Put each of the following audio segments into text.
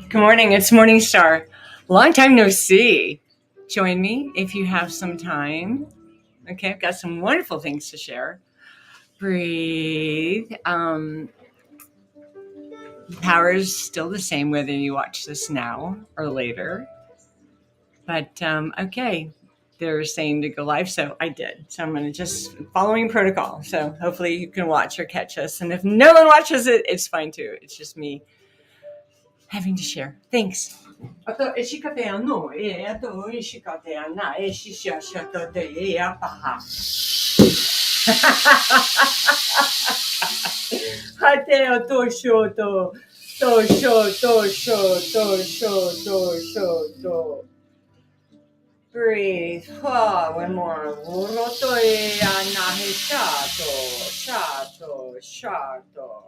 Good morning. It's MorningStar. Long time no see. Join me if you have some time. Okay, I've got some wonderful things to share. Breathe. The power is still the same whether you watch this now or later. But okay, they're saying to go live, so I did. So I'm going to just following protocol. So hopefully you can watch or catch us. And if no one watches it, it's fine too. It's just me having to share. Thanks. あと、しかてやの、あと、しかてやな、ししゃしゃとで、やぱは。はてよ、どうしようと、どうしよう、どうしよう、どうしよう、どうしよう、どう。Breathe. One more. Uroto ya nahe shato, shato, shato.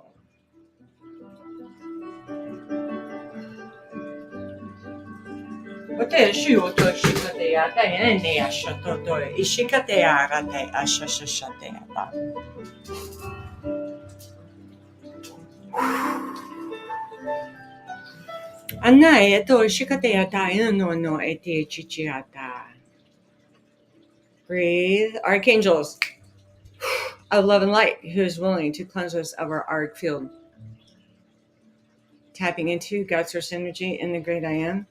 Ote shiuto shikate ya ta ene ya shato to ishikate ya rate ashashashate ya ta. Anai eto ishikate ya ta no ete chichiata. Breathe. Archangels of love and light, who is willing to cleanse us of our auric field. Tapping into God's source energy in the great I am.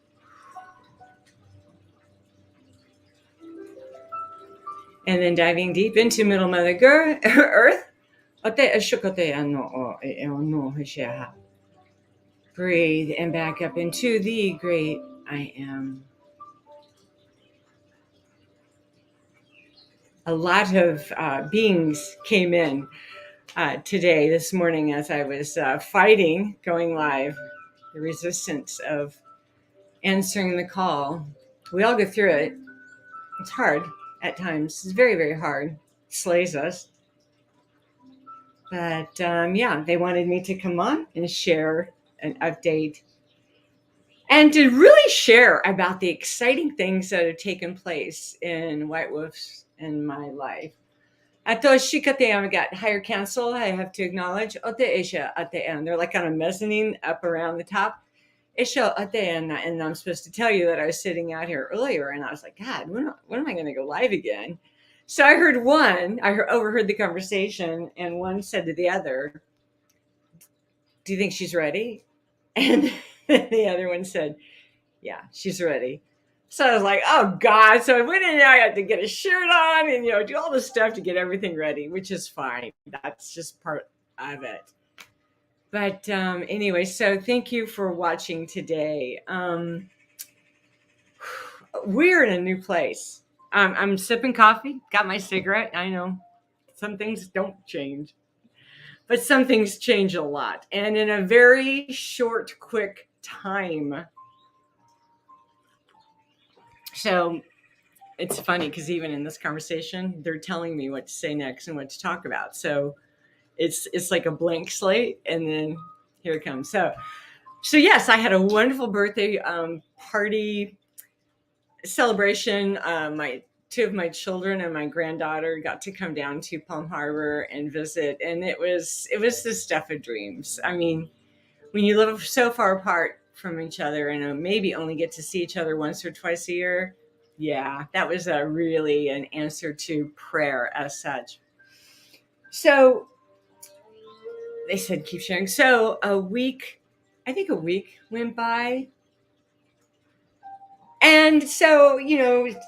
And then diving deep into Middle Mother Earth. Breathe and back up into the great I am. A lot of beings came in this morning as I was fighting, going live, the resistance of answering the call. We all go through it. It's hard at times. It's very, very hard. It slays us. But they wanted me to come on and share an update and to really share about the exciting things that have taken place in White Wolves in my life. Ato shikate, I got higher council, I have to acknowledge. Ote isha at the end. They're like on a mezzanine up around the top. Isha at the end, and I'm supposed to tell you that I was sitting out here earlier, and I was like, God, when am I going to go live again? So I overheard the conversation, and one said to the other, do you think she's ready? And the other one said, yeah, she's ready. So I was like, oh God. So I went in there, I had to get a shirt on and, do all this stuff to get everything ready, which is fine. That's just part of it. But anyway, so thank you for watching today. We're in a new place. I'm sipping coffee, got my cigarette. I know some things don't change, but some things change a lot. And in a very short, quick time. So it's funny because even in this conversation, they're telling me what to say next and what to talk about. So it's like a blank slate, and then here it comes. So yes, I had a wonderful birthday party celebration. Two of my children and my granddaughter got to come down to Palm Harbor and visit, and it was the stuff of dreams. I mean, when you live so far apart from each other and maybe only get to see each other once or twice a year, yeah, that was really an answer to prayer as such. So they said, keep sharing. So a week went by. And so,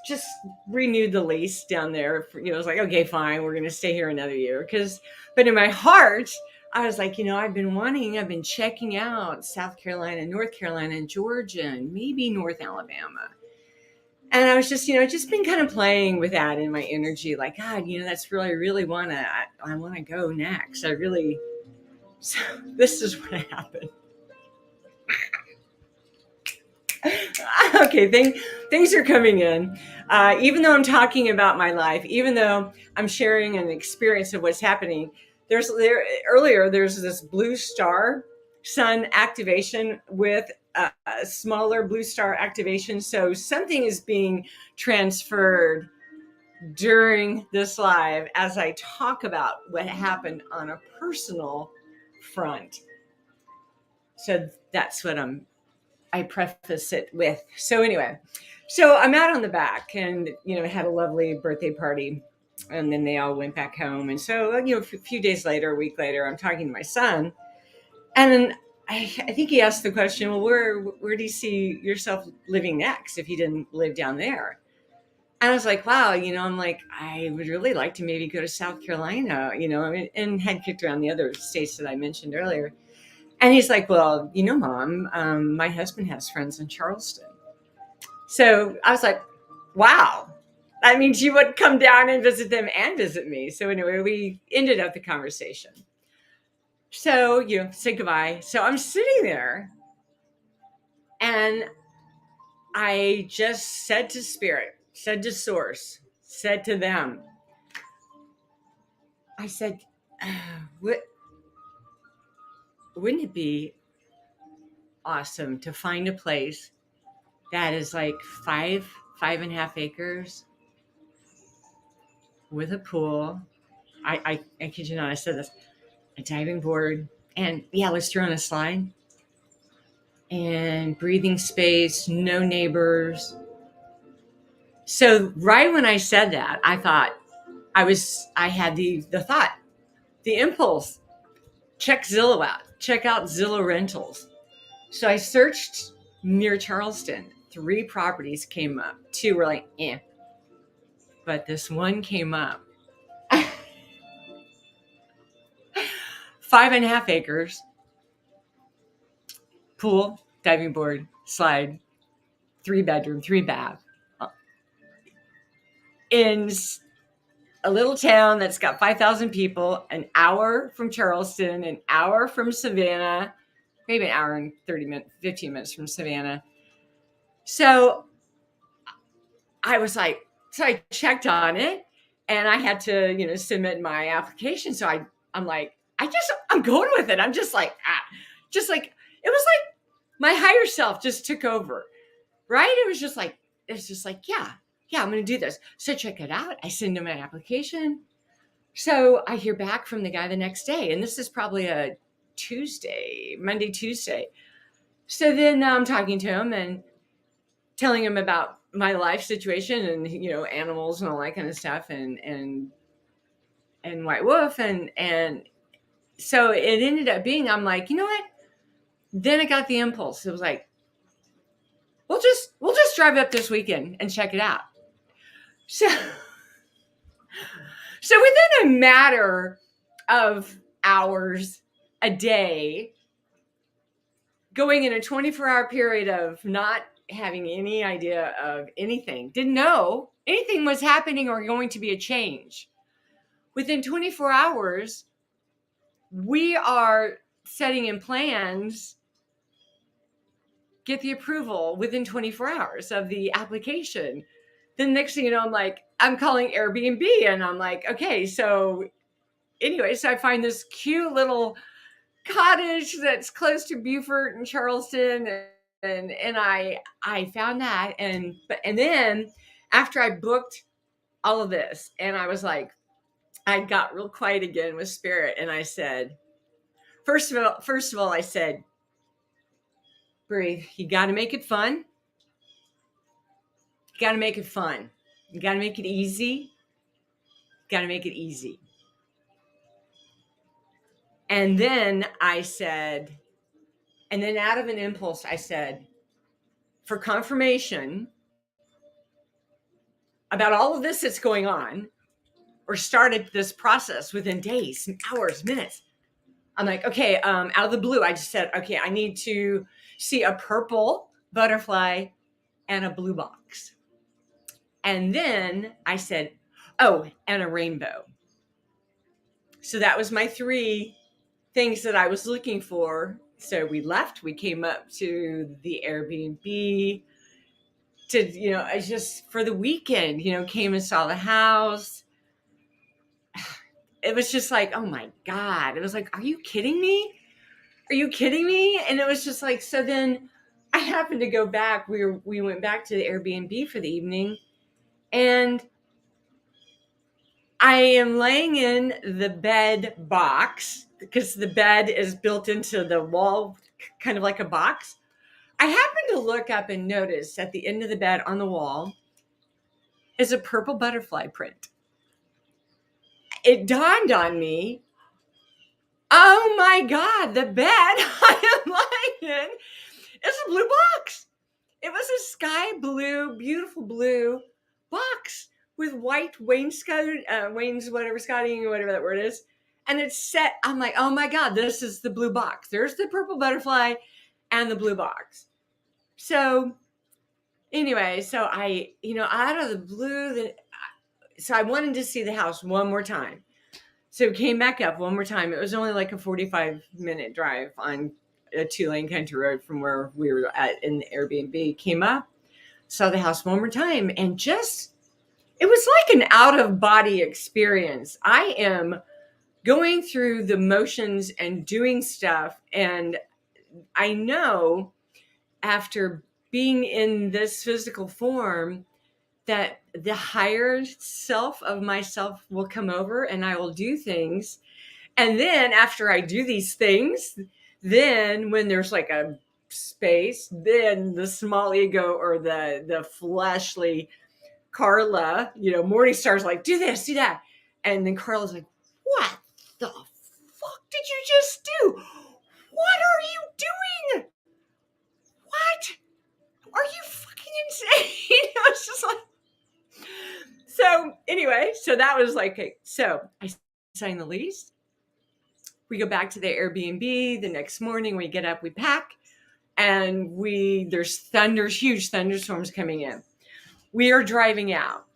just renewed the lease down there. It was like, okay, fine, we're going to stay here another year. But in my heart, I was like, I've been checking out South Carolina, North Carolina, and Georgia, and maybe North Alabama. And I was just been kind of playing with that in my energy. Like, God, that's really, I really want to go next. So this is what happened. Okay, things are coming in. Even though I'm talking about my life, even though I'm sharing an experience of what's happening, there's this blue star sun activation with a smaller blue star activation. So something is being transferred during this live as I talk about what happened on a personal front. So that's what I preface it with. So anyway, so I'm out on the back, and had a lovely birthday party, and then they all went back home. And so a few days later, a week later, I'm talking to my son, and then I think he asked the question, well, where do you see yourself living next if you didn't live down there? And I was like, wow, I'm like, I would really like to maybe go to South Carolina, and had kicked around the other states that I mentioned earlier. And he's like, well, Mom, my husband has friends in Charleston. So I was like, wow, that means you would come down and visit them and visit me. So anyway, we ended up the conversation. So, say goodbye. So I'm sitting there, and I just said to Spirit, said to Source, said to them, I said, wouldn't it be awesome to find a place that is like 5.5 acres with a pool? I kid you not, I said this, a diving board, and let's throw in a slide, and breathing space, no neighbors. So right when I said that, I thought I had the thought, the impulse, check Zillow out, check out Zillow rentals. So I searched near Charleston. 3 properties came up. 2 were like, but this one came up. 5.5 acres, pool, diving board, slide, 3 bedroom, 3 bath, in a little town that's got 5,000 people, an hour from Charleston, an hour from Savannah, maybe an hour and 15 minutes from Savannah. So I was like, so I checked on it, and I had to, submit my application. So I'm like, I'm going with it. I'm just like, it was like my higher self just took over, right? It was just like, yeah, I'm going to do this. So check it out. I send him my application. So I hear back from the guy the next day, and this is probably a Monday, Tuesday. So then I'm talking to him and telling him about my life situation and, animals and all that kind of stuff, and White Wolf. And so it ended up being, I'm like, you know what? Then I got the impulse. It was like, we'll just drive up this weekend and check it out. So within a matter of hours, a day, going in a 24-hour period of not having any idea of anything, didn't know anything was happening or going to be a change. Within 24 hours, we are setting in plans, get the approval within 24 hours of the application. Then next thing you know, I'm calling Airbnb, and I'm like, okay, so anyway, so I find this cute little cottage that's close to Beaufort and Charleston, and I found that, and then after I booked all of this, and I was like, I got real quiet again with Spirit, and I said, first of all, I said, breathe. You got to make it fun. You got to make it fun. You got to make it easy. You got to make it easy. And then I said, and then out of an impulse, I said, for confirmation about all of this that's going on, or started this process within days, hours, minutes, I'm like, okay, out of the blue, I just said, okay, I need to see a purple butterfly and a blue box. And then I said, oh, and a rainbow. So that was my 3 things that I was looking for. So we left, we came up to the Airbnb to, I just for the weekend, came and saw the house. It was just like, oh my God. It was like, are you kidding me? Are you kidding me? And it was just like, so then I happened to go back. We went back to the Airbnb for the evening, and I am laying in the bed box because the bed is built into the wall, kind of like a box. I happened to look up and notice at the end of the bed on the wall is a purple butterfly print. It dawned on me, oh my God, the bed I am lying in is a blue box. It was a sky blue, beautiful blue box with white wainscoting, whatever that word is. And it's set, I'm like, oh my God, this is the blue box. There's the purple butterfly and the blue box. So anyway, so I, out of the blue, so I wanted to see the house one more time. So came back up one more time. It was only like a 45-minute drive on a 2-lane country road from where we were at in the Airbnb. Came up, saw the house one more time, and it was like an out-of-body experience. I am going through the motions and doing stuff, and I know after being in this physical form that the higher self of myself will come over and I will do things. And then after I do these things, then when there's like a space, then the small ego or the fleshly Carla, MorningStar's like, do this, do that. And then Carla's like, what the fuck did you just do? What are you doing? What? Are you fucking insane? It's just like, so anyway, so that was like, okay, so I signed the lease. We go back to the Airbnb. The next morning we get up, we pack, and there's huge thunderstorms coming in. We are driving out,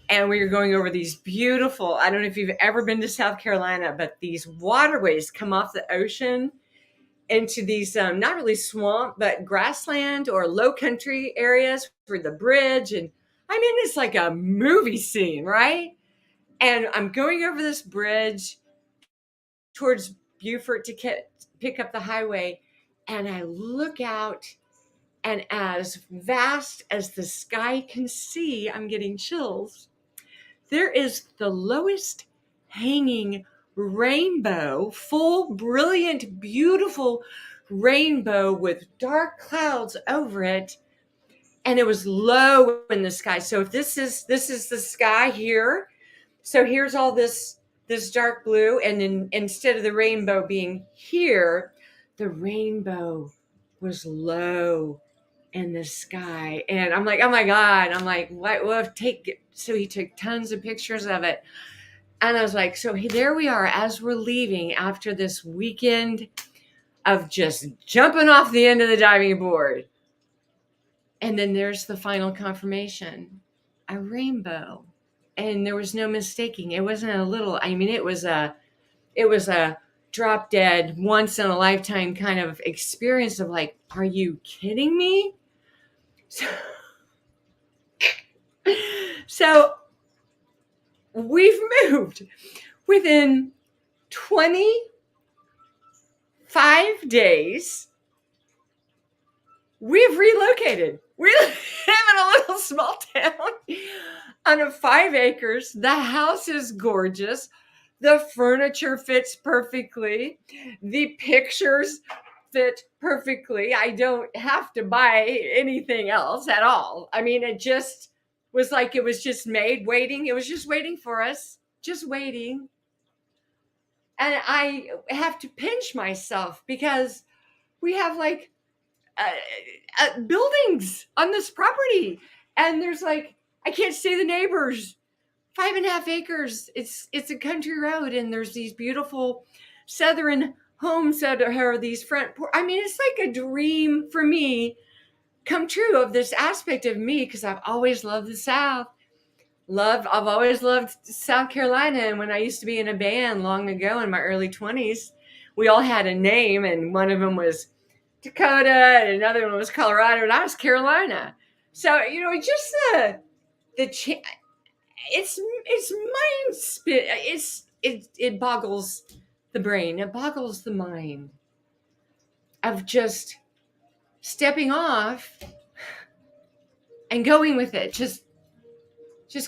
and we are going over these beautiful, I don't know if you've ever been to South Carolina, but these waterways come off the ocean into these, not really swamp, but grassland or low country areas for the bridge. And I mean, it's like a movie scene, right? And I'm going over this bridge towards Beaufort to pick up the highway. And I look out, and as vast as the sky can see, I'm getting chills. There is the lowest hanging rainbow, full, brilliant, beautiful rainbow with dark clouds over it. And it was low in the sky. So if this is the sky here, so here's all this dark blue, and then instead of the rainbow being here, the rainbow was low in the sky. And I'm like, oh my God. I'm like, what? So he took tons of pictures of it. And I was like, so there we are as we're leaving after this weekend of just jumping off the end of the diving board. And then there's the final confirmation, a rainbow. And there was no mistaking. It wasn't a little, I mean, it was a drop dead, once in a lifetime kind of experience of like, are you kidding me? So we've moved within 25 days. We've relocated. We live in a little small town on 5 acres. The house is gorgeous. The furniture fits perfectly. The pictures fit perfectly. I don't have to buy anything else at all. I mean, it just was like it was just waiting. It was just waiting for us, just waiting. And I have to pinch myself because we have like buildings on this property, and there's like, I can't see the neighbors. 5.5 acres. It's a country road, and there's these beautiful southern homes that are these front I mean, it's like a dream for me come true of this aspect of me, because I've always loved the South. I've always loved South Carolina. And when I used to be in a band long ago in my early 20s, we all had a name, and one of them was Dakota, and another one was Colorado, and I was Carolina. So, just it's mind spit. It boggles the brain. It boggles the mind of just stepping off and going with it. Just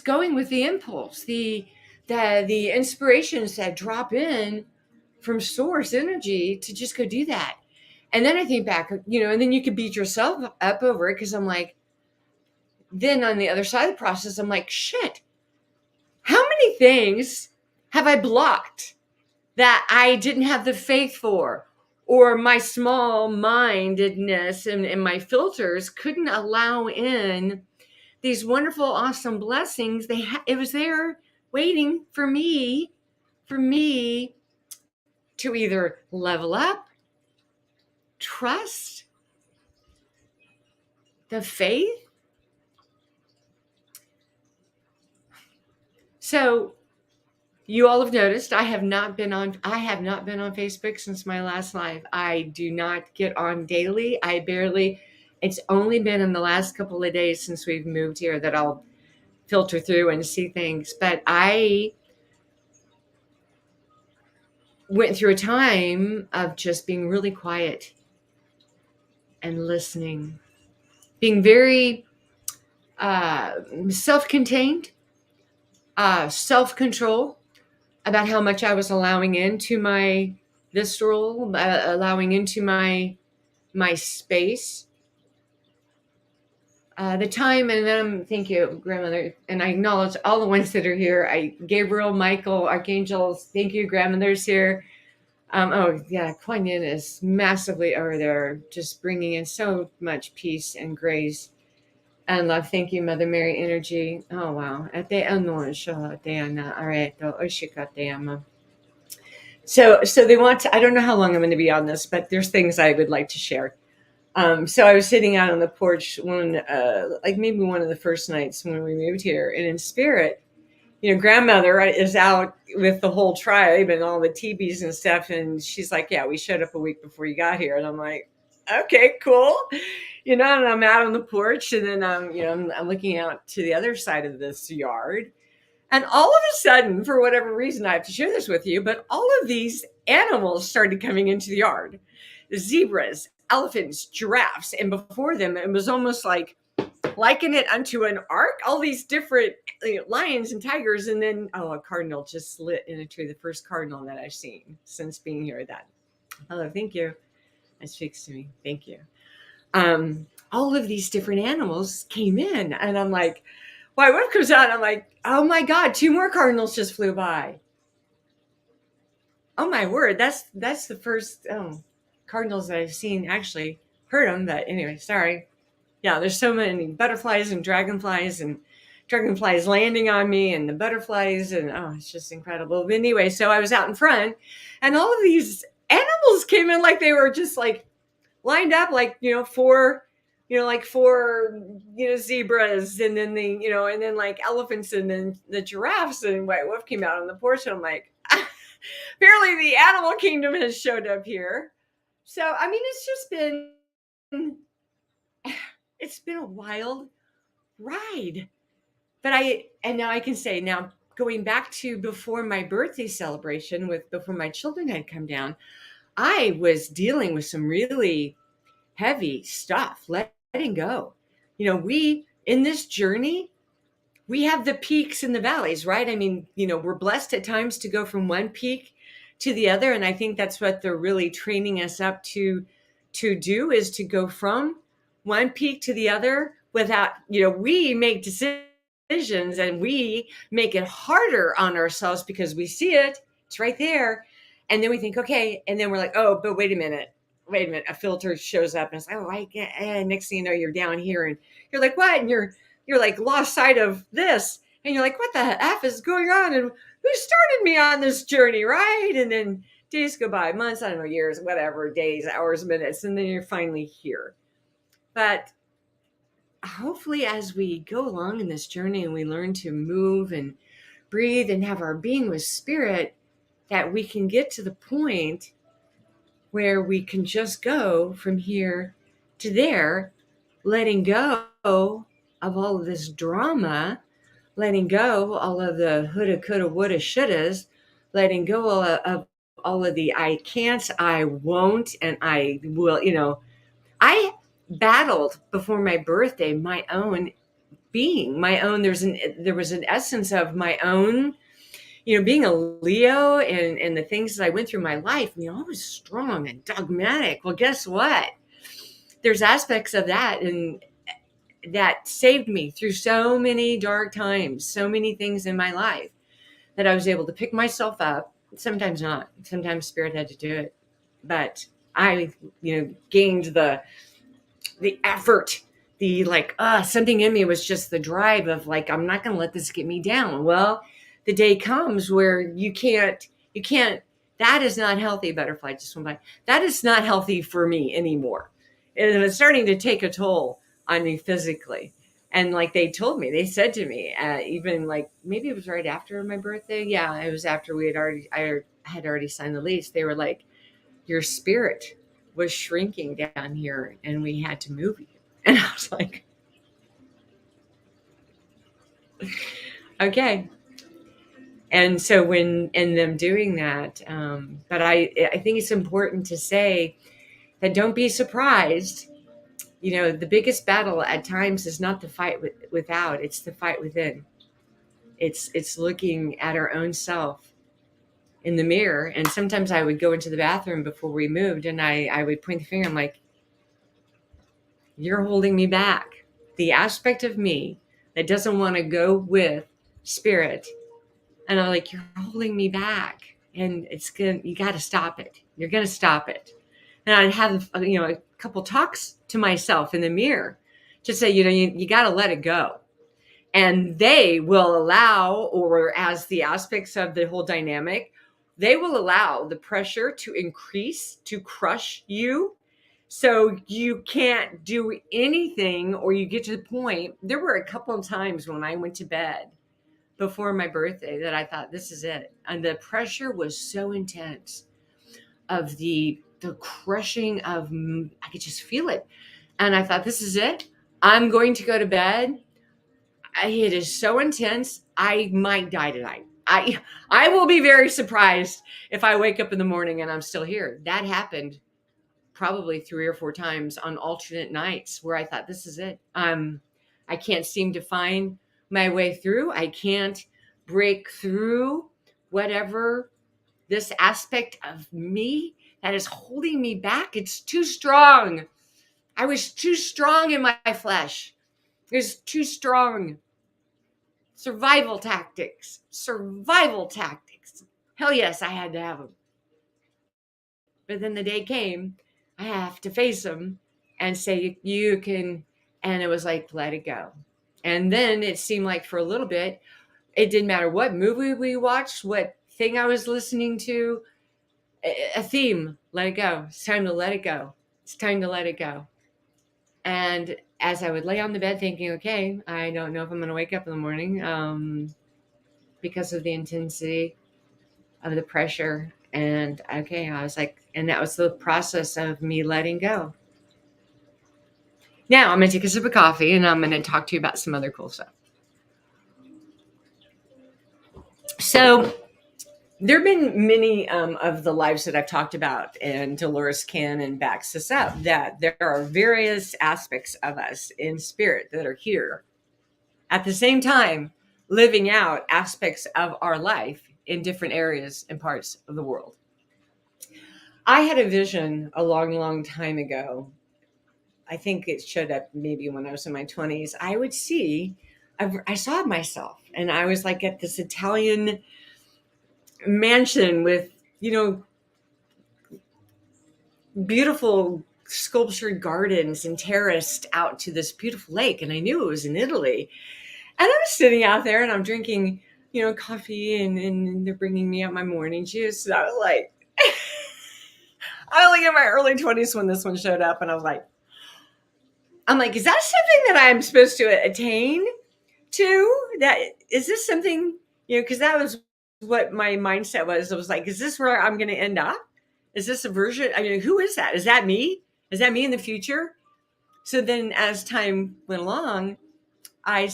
going with the impulse, the inspirations that drop in from source energy to just go do that. And then I think back, and then you could beat yourself up over it, because I'm like, then on the other side of the process, I'm like, shit, how many things have I blocked that I didn't have the faith for, or my small mindedness and my filters couldn't allow in these wonderful, awesome blessings. It was there waiting for me to either level up, trust, the faith. So you all have noticed I have not been on Facebook since my last live. I do not get on daily. It's only been in the last couple of days since we've moved here that I'll filter through and see things. But I went through a time of just being really quiet and listening, being very self-contained, self-control about how much I was allowing into my visceral, allowing into my space. The time, and then thank you, grandmother, and I acknowledge all the ones that are here. Gabriel, Michael, archangels, thank you, grandmother's here. Oh yeah, Kuan Yin is massively over there, just bringing in so much peace and grace and love. Thank you, Mother Mary energy. Oh wow. So they want to, I don't know how long I'm going to be on this, but there's things I would like to share. So I was sitting out on the porch like maybe one of the first nights when we moved here, and in spirit, grandmother is out with the whole tribe and all the TBs and stuff. And she's like, yeah, we showed up a week before you got here. And I'm like, okay, cool. And I'm out on the porch, and then I'm looking out to the other side of this yard. And all of a sudden, for whatever reason, I have to share this with you, but all of these animals started coming into the yard. The zebras, elephants, giraffes, and before them, it was almost like liken it unto an ark, all these different lions and tigers, and then a cardinal just lit in a tree, the first cardinal that I've seen since being here. Hello, thank you. That speaks to me. Thank you. All of these different animals came in, and I'm like, why, what comes out? I'm like, oh my God, 2 more cardinals just flew by. Oh my word, that's the first cardinals that I've seen, actually heard them, but anyway, sorry. Yeah, there's so many butterflies and dragonflies landing on me, and the butterflies, and it's just incredible. But anyway, so I was out in front, and all of these animals came in like they were just like lined up, like four zebras, and then and then like elephants, and then the giraffes, and White Wolf came out on the porch, and I'm like, apparently the animal kingdom has showed up here. So I mean, it's been a wild ride. But now I can say, now going back to before my birthday celebration, before my children had come down, I was dealing with some really heavy stuff, letting go. We, in this journey, we have the peaks and the valleys, right? I mean, we're blessed at times to go from one peak to the other. And I think that's what they're really training us up to do, is to go from one peak to the other without, we make decisions and we make it harder on ourselves because we see it's right there. And then we think, okay. And then we're like, oh, but wait a minute, a filter shows up, and it's like, oh, next thing you know, you're down here, and you're like, what? And you're like lost sight of this, and you're like, what the F is going on? And who started me on this journey, right? And then days go by, months, I don't know, years, whatever, days, hours, minutes, and then you're finally here. But hopefully as we go along in this journey and we learn to move and breathe and have our being with spirit, that we can get to the point where we can just go from here to there, letting go of all of this drama, letting go all of the woulda, coulda, woulda, shouldas, letting go of all of the I can't, I won't, and I will. I battled before my birthday my own being, my own. There was an essence of my own, being a Leo and the things that I went through in my life, I was strong and dogmatic. Well, guess what? There's aspects of that and that saved me through so many dark times, so many things in my life that I was able to pick myself up. Sometimes not. Sometimes spirit had to do it. But I, gained the effort, the like, something in me was just the drive of like, I'm not going to let this get me down. Well, the day comes where you can't, that is not healthy. Butterfly just went by. That is not healthy for me anymore. And it's starting to take a toll on me physically. And like they said to me, even like maybe it was right after my birthday. Yeah, it was after I had already signed the lease. They were like, your spirit was shrinking down here and we had to move you. And I was like, okay. And so when in them doing that, but I think it's important to say that don't be surprised. The biggest battle at times is not the fight without, it's the fight within. It's looking at our own self in the mirror. And sometimes I would go into the bathroom before we moved and I would point the finger. I'm like, you're holding me back. The aspect of me that doesn't want to go with spirit. And I'm like, you're holding me back. And you got to stop it. You're going to stop it. And I'd have, a couple talks to myself in the mirror to say, you got to let it go. And they will allow, or as the aspects of the whole dynamic, they will allow the pressure to increase, to crush you. So you can't do anything, or you get to the point. There were a couple of times when I went to bed before my birthday that I thought, this is it. And the pressure was so intense of the crushing of, I could just feel it. And I thought, this is it. I'm going to go to bed. It is so intense. I might die tonight. I will be very surprised if I wake up in the morning and I'm still here. That happened probably 3 or 4 times on alternate nights where I thought, this is it. I can't seem to find my way through. I can't break through whatever this aspect of me that is holding me back. It's too strong. I was too strong in my flesh. It was too strong. Survival tactics. Hell yes, I had to have them. But then the day came, I have to face them and say, you can, and it was like, let it go. And then it seemed like for a little bit, it didn't matter what movie we watched, what thing I was listening to, a theme, let it go. It's time to let it go. It's time to let it go. And as I would lay on the bed thinking, okay, I don't know if I'm going to wake up in the morning because of the intensity of the pressure. And okay, I was like, and that was the process of me letting go. Now I'm going to take a sip of coffee and I'm going to talk to you about some other cool stuff. So there have been many of the lives that I've talked about, and Dolores Cannon backs this up, that there are various aspects of us in spirit that are here at the same time, living out aspects of our life in different areas and parts of the world. I had a vision a long, long time ago. I think it showed up maybe when I was in my 20s. I saw myself, and I was like at this Italian mansion with, beautiful sculptured gardens and terraced out to this beautiful lake. And I knew it was in Italy. And I was sitting out there and I'm drinking, coffee and they're bringing me out my morning juice. And I was like, I was like in my early 20s when this one showed up. And I'm like, is that something that I'm supposed to attain to? That is this something, because that was what my mindset was. I was like, is this where I'm going to end up? Is this a version? Who is that? Is that me? Is that me in the future? So then as time went along, I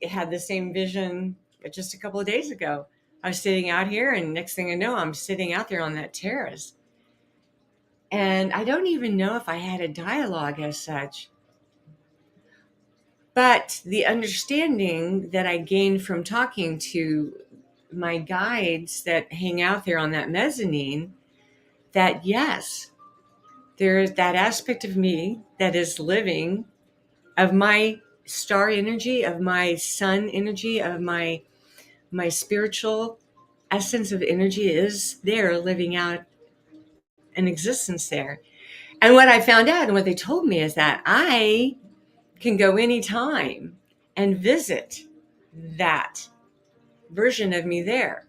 had the same vision just a couple of days ago. I was sitting out here and next thing I know, I'm sitting out there on that terrace. And I don't even know if I had a dialogue as such. But the understanding that I gained from talking to my guides that hang out there on that mezzanine that, yes, there's that aspect of me that is living, of my star energy, of my sun energy, of my spiritual essence of energy is there living out an existence there. And what I found out and what they told me is that I can go anytime and visit that version of me there.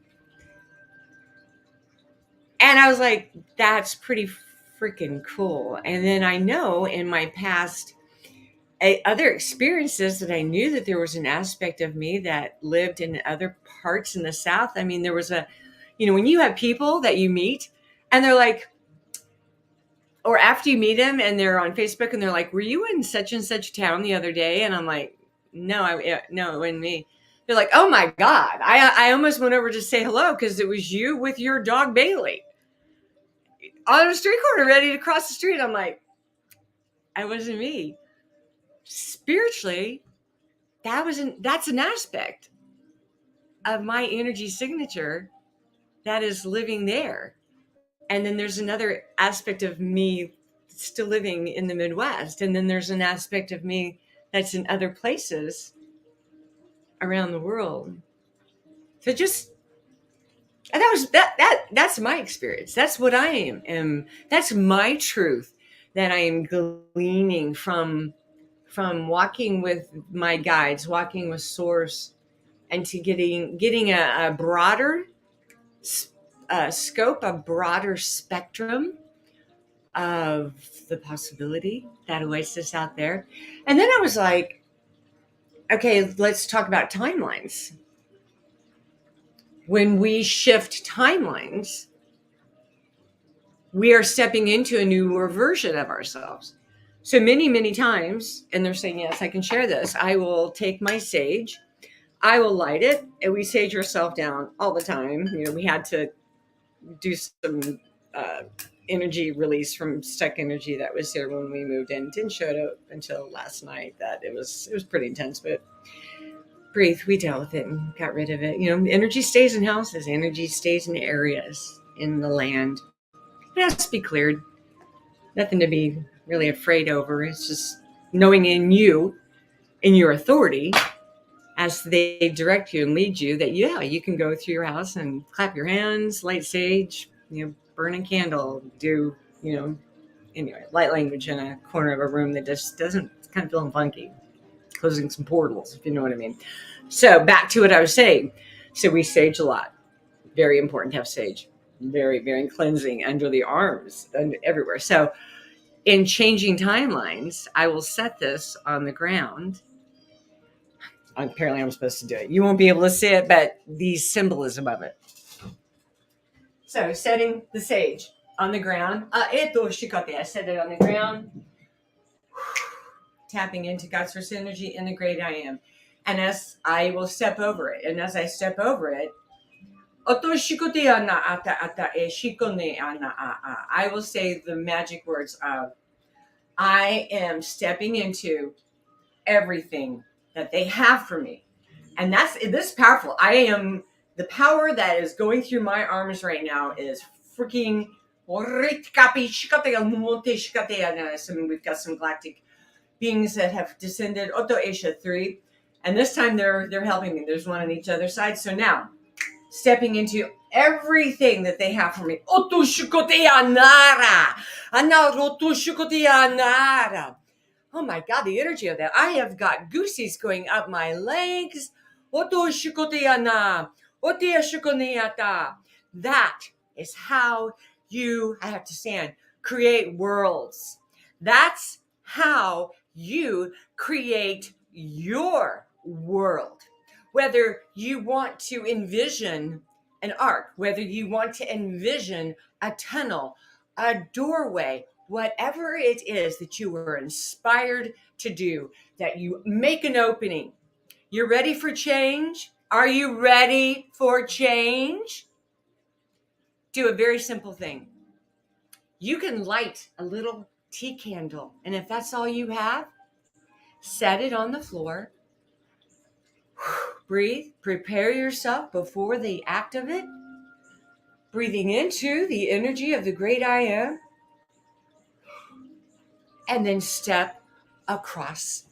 And I was like, that's pretty freaking cool. And then I know in my past other experiences that I knew that there was an aspect of me that lived in other parts in the South. I mean, there was when you have people that you meet and they're like, or after you meet them and they're on Facebook and they're like, were you in such and such town the other day? And I'm like, no, it wasn't me. They're like, oh my God. I almost went over to say hello because it was you with your dog Bailey on the street corner ready to cross the street. I'm like, it wasn't me. Spiritually, that's an aspect of my energy signature that is living there. And then there's another aspect of me still living in the Midwest. And then there's an aspect of me that's in other places around the world. So just, and that's my experience. That's what I am. That's my truth that I am gleaning from walking with my guides, walking with Source, and to getting a broader scope, a broader spectrum of the possibility that awaits us out there. And then I was like, okay, let's talk about timelines. When we shift timelines, we are stepping into a newer version of ourselves. So many, many times, and they're saying, yes, I can share this. I will take my sage, I will light it, and we sage ourselves down all the time. We had to do some energy release from stuck energy that was here when we moved in. Didn't show it up until last night. That it was pretty intense, but breathe. We dealt with it and got rid of it. Energy stays in houses. Energy stays in areas in the land. It has to be cleared. Nothing to be really afraid over. It's just knowing in you, in your authority, as they direct you and lead you, that you can go through your house and clap your hands, light sage, burn a candle, do, anyway, light language in a corner of a room that just doesn't, it's kind of feeling funky, closing some portals, if you know what I mean. So back to what I was saying. So we sage a lot. Very important to have sage. Very, very cleansing under the arms and everywhere. So in changing timelines, I will set this on the ground. Apparently I'm supposed to do it. You won't be able to see it, but the symbolism of it. So setting the sage on the ground. I set it on the ground. Tapping into God's first energy in the great I am. And as I will step over it, and as I step over it, I will say the magic words of, I am stepping into everything that they have for me. And this is powerful. The power that is going through my arms right now is freaking. We've got some galactic beings that have descended, Oto Aisha 3. And this time they're helping me. There's one on each other side. So now, stepping into everything that they have for me. Oto Shukotea Nara. Anaroto Shukotea Nara. Oh my God, the energy of that. I have got goosies going up my legs. Oto Shukotea Na. Otea Shukoneata. That is how I have to stand, create worlds. That's how you create your world. Whether you want to envision an arc, whether you want to envision a tunnel, a doorway, whatever it is that you were inspired to do, that you make an opening. You're ready for change? Are you ready for change? Do a very simple thing. You can light a little tea candle, and if that's all you have, set it on the floor. breathe, prepare yourself before the act of it, breathing into the energy of the great I am, and then step across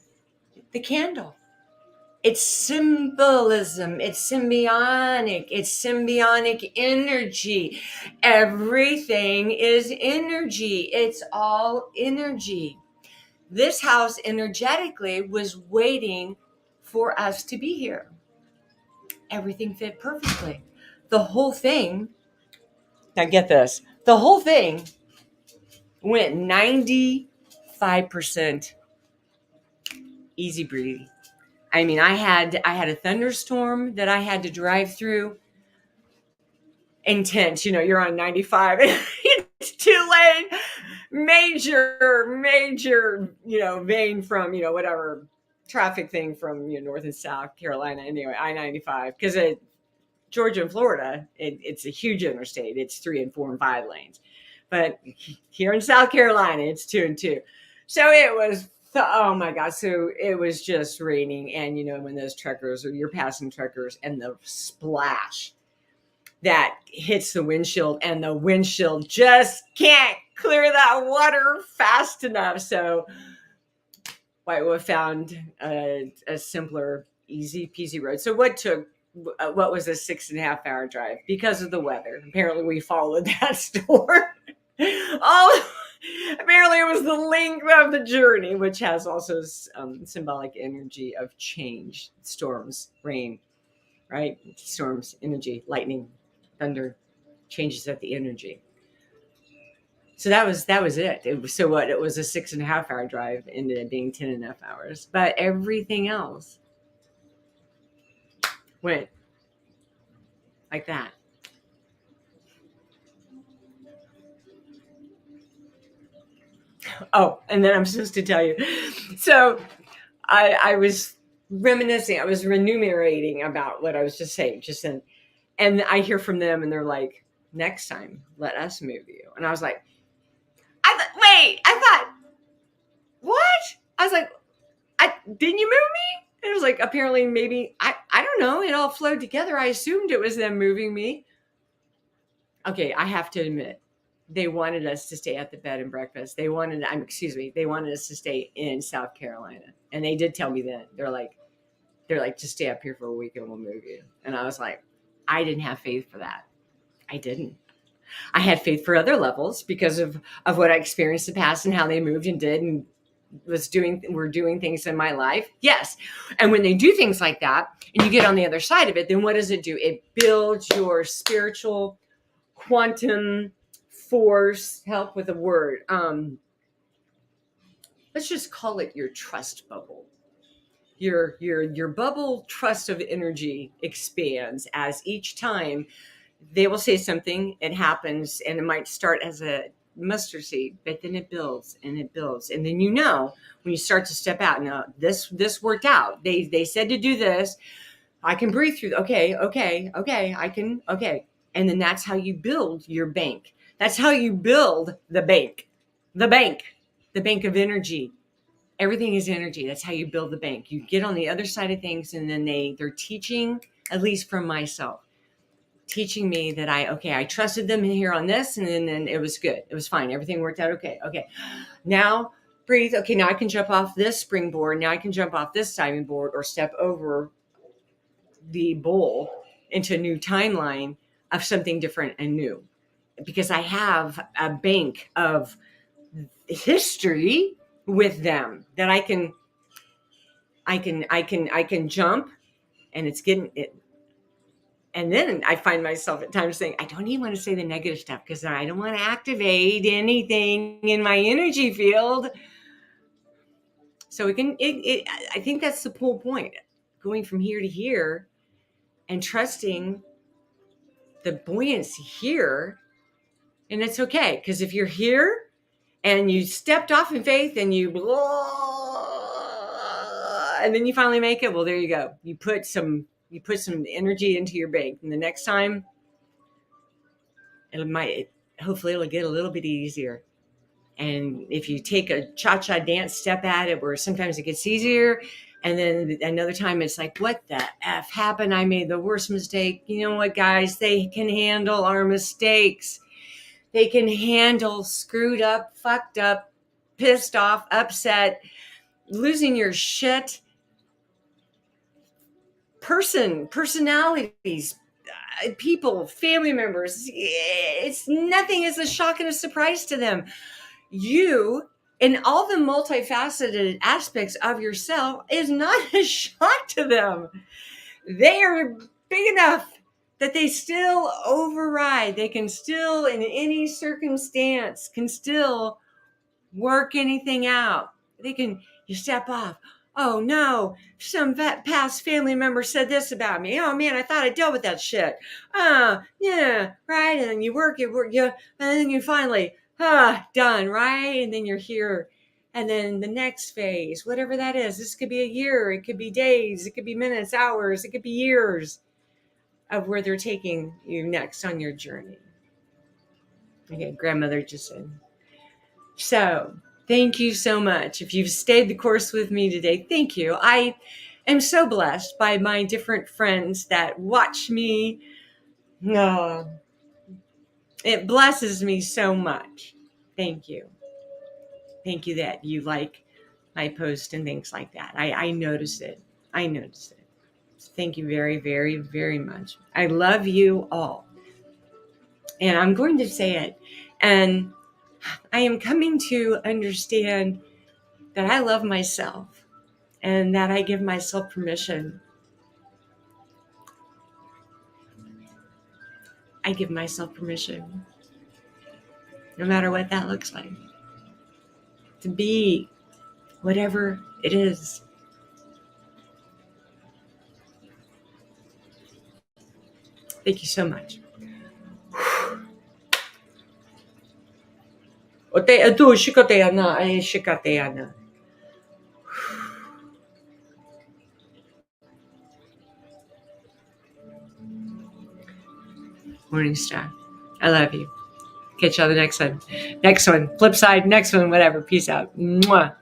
the candle. It's symbolism. It's symbiotic. It's symbiotic energy. Everything is energy. It's all energy. This house energetically was waiting for us to be here. Everything fit perfectly. The whole thing, now get this, the whole thing went 95% easy breathing. I mean, I had a thunderstorm that I had to drive through. Intense, you're on 95. It's 2-lane, major, vein from, whatever traffic thing from North and South Carolina. Anyway, I-95, because Georgia and Florida, it's a huge interstate. It's 3 and 4 and 5 lanes. But here in South Carolina, it's 2 and 2. So it was, oh my God. So it was just raining. And, when those truckers, or you're passing truckers, and the splash that hits the windshield, and the windshield just can't clear that water fast enough. So White Wolf found a simpler, easy peasy road. So what was a 6.5 hour drive because of the weather? Apparently we followed that storm. Apparently it was the length of the journey, which has also symbolic energy of change. Storms, rain, right? Storms, energy, lightning, thunder, changes at the energy. So that was it. It was a 6.5 hour drive, ended up being 10.5 hours. But everything else went like that. Oh, and then I'm supposed to tell you. So I was reminiscing, I was renumerating about what I was just saying, and I hear from them, and they're like, next time, let us move you. And I was like, I thought, what? I was like, didn't you move me? And it was like, apparently, maybe, I don't know. It all flowed together. I assumed it was them moving me. Okay, I have to admit, they wanted us to stay at the bed and breakfast. They wanted us to stay in South Carolina. And they did tell me that. They're like, just stay up here for a week and we'll move you. And I was like, I didn't have faith for that. I didn't. I had faith for other levels because of what I experienced in the past and how they moved and did and were doing things in my life. Yes. And when they do things like that and you get on the other side of it, then what does it do? It builds your spiritual quantum force. Help with a word. Let's just call it your trust bubble. Your bubble trust of energy expands as each time they will say something, it happens, and it might start as a mustard seed, but then it builds and it builds. And then when you start to step out, now this worked out. They said to do this. I can breathe through. Okay, I can, okay. And then that's how you build your bank. That's how you build the bank. The bank of energy. Everything is energy. That's how you build the bank. You get on the other side of things, and then they're teaching, at least from myself, teaching me that I trusted them here on this, and then it was good. It was fine. Everything worked out okay. Okay. Now breathe. Okay, now I can jump off this springboard. Now I can jump off this diving board or step over the bowl into a new timeline of something different and new. Because I have a bank of history with them that I can jump, and it's getting it. And then I find myself at times saying, I don't even want to say the negative stuff because I don't want to activate anything in my energy field. So I think that's the whole point, going from here to here and trusting the buoyancy here. And it's okay, because if you're here and you stepped off in faith and and then you finally make it, well, there you go. You put some energy into your bank, and the next time hopefully it'll get a little bit easier. And if you take a cha-cha dance step at it, where sometimes it gets easier And then another time it's like, what the F happened? I made the worst mistake. You know what, guys? They can handle our mistakes. They can handle screwed up, fucked up, pissed off, upset, losing your shit, personalities, people, family members. It's nothing is a shock and a surprise to them. You and all the multifaceted aspects of yourself is not a shock to them. They are big enough that they still override. They can still, in any circumstance, can still work anything out. You step off. Oh no, some past family member said this about me. Oh man, I thought I dealt with that shit. Yeah, right. And then you work, and then you finally, done, right? And then you're here. And then the next phase, whatever that is, this could be a year, it could be days, it could be minutes, hours, it could be years of where they're taking you next on your journey. Okay, grandmother just said. So, thank you so much. If you've stayed the course with me today, thank you. I am so blessed by my different friends that watch me. It blesses me so much. Thank you. Thank you that you like my post and things like that. I notice it. I notice it. So thank you very, very, very much. I love you all. And I'm going to say it. And I am coming to understand that I love myself and that I give myself permission. I give myself permission, no matter what that looks like, to be whatever it is. Thank you so much. MorningStar. I love you. Catch you on the next one. Flip side, next one, whatever. Peace out. Mwah.